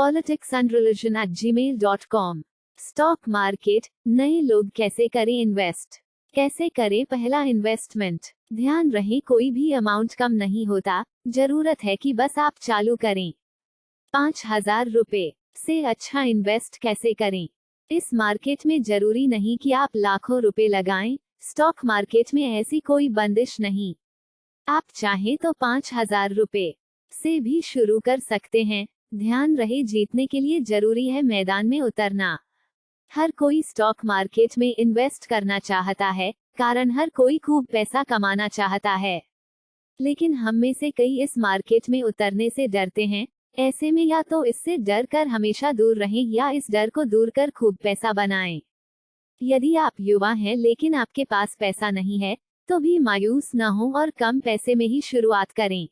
politicsandreligion@gmail.com। Stock market, नए लोग कैसे करें इन्वेस्ट, कैसे करें पहला इन्वेस्टमेंट। ध्यान रहे कोई भी अमाउंट कम नहीं होता, जरूरत है कि बस आप चालू करें। 5,000 रुपए से अच्छा इन्वेस्ट कैसे करें। इस मार्केट में जरूरी नहीं कि आप लाखों रुपए लगाएं, स्टॉक मार्केट में ऐसी कोई बंदिश नहीं। आप चाहें तो 5,000 रुपए से भी शुरू कर सकते हैं। ध्यान रहे जीतने के लिए जरूरी है मैदान में उतरना। हर कोई स्टॉक मार्केट में इन्वेस्ट करना चाहता है, कारण हर कोई खूब पैसा कमाना चाहता है। लेकिन हम में से कई इस मार्केट में उतरने से डरते हैं। ऐसे में या तो इससे डर कर हमेशा दूर रहें या इस डर को दूर कर खूब पैसा बनाएं। यदि आप युवा हैं लेकिन आपके पास पैसा नहीं है, तो भी मायूस न हो और कम पैसे में ही शुरुआत करें।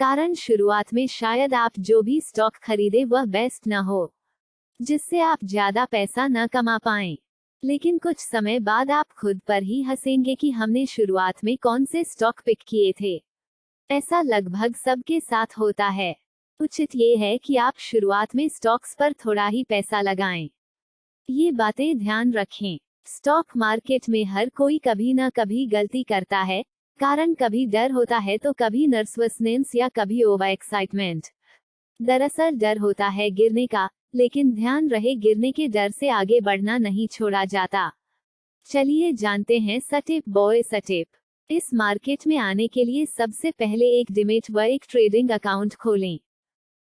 कारण शुरुआत में शायद आप जो भी स्टॉक खरीदे वह बेस्ट न हो, जिससे आप ज्यादा पैसा न कमा पाएं। लेकिन कुछ समय बाद आप खुद पर ही हंसेंगे कि हमने शुरुआत में कौन से स्टॉक पिक किए थे। ऐसा लगभग सबके साथ होता है। उचित ये है कि आप शुरुआत में स्टॉक्स पर थोड़ा ही पैसा लगाएं। ये बातें ध्यान रखें। स्टॉक मार्केट में हर कोई कभी न कभी गलती करता है, कारण कभी डर होता है तो कभी नर्वसनेस या कभी ओवर एक्साइटमेंट। दरअसल डर होता है गिरने का, लेकिन ध्यान रहे गिरने के डर से आगे बढ़ना नहीं छोड़ा जाता। चलिए जानते हैं स्टेप बाय स्टेप। इस मार्केट में आने के लिए सबसे पहले एक डीमैट व एक ट्रेडिंग अकाउंट खोलें।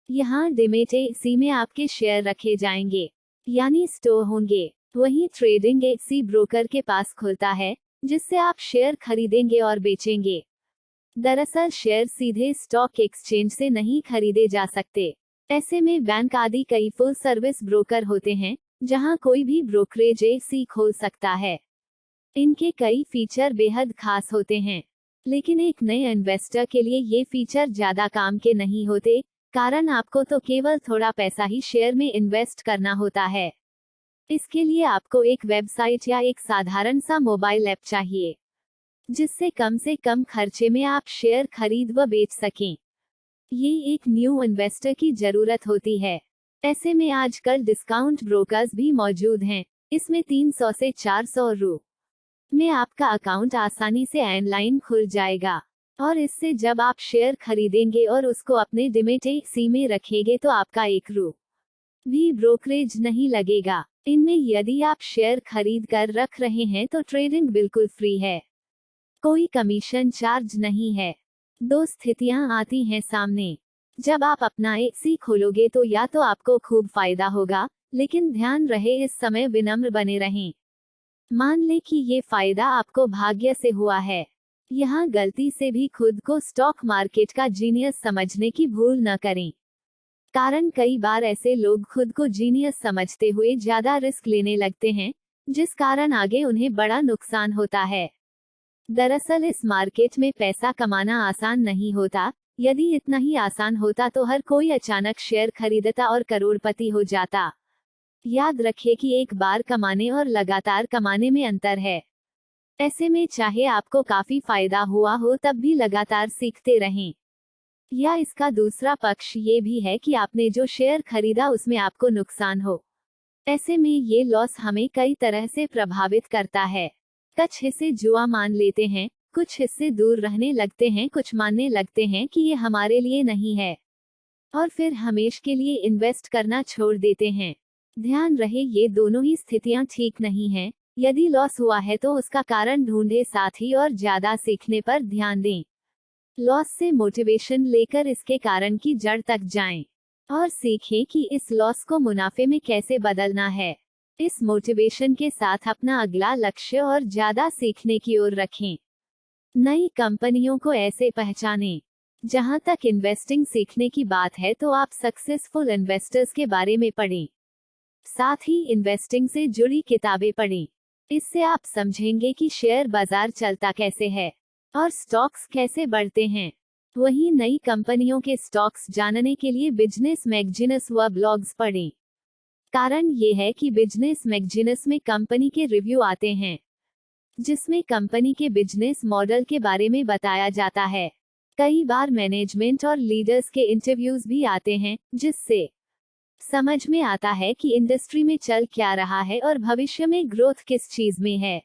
यहाँ डीमैट एसी में आपके शेयर रखे जाएंगे, यानी स्टोर होंगे। वहीं ट्रेडिंग एसी ब्रोकर के पास खुलता है, जिससे आप शेयर खरीदेंगे और बेचेंगे। दरअसल शेयर सीधे स्टॉक एक्सचेंज से नहीं खरीदे जा सकते। ऐसे में बैंक आदि कई फुल सर्विस ब्रोकर होते हैं, जहां कोई भी ब्रोकरेज एसी खोल सकता है। इनके कई फीचर बेहद खास होते हैं, लेकिन एक नए इन्वेस्टर के लिए ये फीचर ज्यादा काम के नहीं होते, कारण आपको तो केवल थोड़ा पैसा ही शेयर में इन्वेस्ट करना होता है। इसके लिए आपको एक वेबसाइट या एक साधारण सा मोबाइल ऐप चाहिए, जिससे कम से कम खर्चे में आप शेयर खरीद व बेच सकें। ये एक न्यू इन्वेस्टर की जरूरत होती है। ऐसे में आजकल डिस्काउंट ब्रोकर्स भी मौजूद हैं। इसमें 300 से 400 रु में आपका अकाउंट आसानी से ऑनलाइन खुल जाएगा, और इससे जब आप शेयर खरीदेंगे और उसको अपने डीमैट एसी में रखेंगे तो आपका 1 रु भी ब्रोकरेज नहीं लगेगा। इनमें यदि आप शेयर खरीद कर रख रहे हैं तो ट्रेडिंग बिल्कुल फ्री है, कोई कमीशन चार्ज नहीं है। 2 स्थितियां आती हैं सामने। जब आप अपना एसी खोलोगे तो या तो आपको खूब फायदा होगा, लेकिन ध्यान रहे इस समय विनम्र बने रहें। मान लें कि ये फायदा आपको भाग्य से हुआ है। यहाँ गलती से भी खुद को स्टॉक मार्केट का जीनियस समझने की भूल न करें, कारण कई बार ऐसे लोग खुद को जीनियस समझते हुए ज्यादा रिस्क लेने लगते हैं, जिस कारण आगे उन्हें बड़ा नुकसान होता है। दरअसल इस मार्केट में पैसा कमाना आसान नहीं होता। यदि इतना ही आसान होता तो हर कोई अचानक शेयर खरीदता और करोड़पति हो जाता। याद रखिए कि एक बार कमाने और लगातार कमाने में अंतर है। ऐसे में चाहे आपको काफी फायदा हुआ हो तब भी लगातार सीखते रहें। या इसका दूसरा पक्ष ये भी है कि आपने जो शेयर खरीदा उसमें आपको नुकसान हो। ऐसे में ये लॉस हमें कई तरह से प्रभावित करता है। कुछ हिस्से जुआ मान लेते हैं, कुछ हिस्से दूर रहने लगते हैं, कुछ मानने लगते हैं कि ये हमारे लिए नहीं है, और फिर हमेशा के लिए इन्वेस्ट करना छोड़ देते हैं। ध्यान रहे ये दोनों ही स्थितियां ठीक नहीं हैं। यदि लॉस हुआ है तो उसका कारण ढूंढे, साथ ही और ज्यादा सीखने पर ध्यान दें। लॉस से मोटिवेशन लेकर इसके कारण की जड़ तक जाएं, और सीखें कि इस लॉस को मुनाफे में कैसे बदलना है। इस मोटिवेशन के साथ अपना अगला लक्ष्य और ज्यादा सीखने की ओर रखें। नई कंपनियों को ऐसे पहचानें। जहां तक इन्वेस्टिंग सीखने की बात है तो आप सक्सेसफुल इन्वेस्टर्स के बारे में पढ़ें, साथ ही इन्वेस्टिंग से जुड़ी किताबें पढ़ें। इससे आप समझेंगे कि शेयर बाजार चलता कैसे है और स्टॉक्स कैसे बढ़ते हैं। वहीं नई कंपनियों के स्टॉक्स जानने के लिए बिजनेस मैगजीन्स व ब्लॉग्स पढ़ें। कारण ये है कि बिजनेस मैगजीन्स में कंपनी के रिव्यू आते हैं, जिसमें कंपनी के बिजनेस मॉडल के बारे में बताया जाता है। कई बार मैनेजमेंट और लीडर्स के इंटरव्यूज भी आते हैं, जिससे समझ में आता है कि इंडस्ट्री में चल क्या रहा है और भविष्य में ग्रोथ किस चीज में है।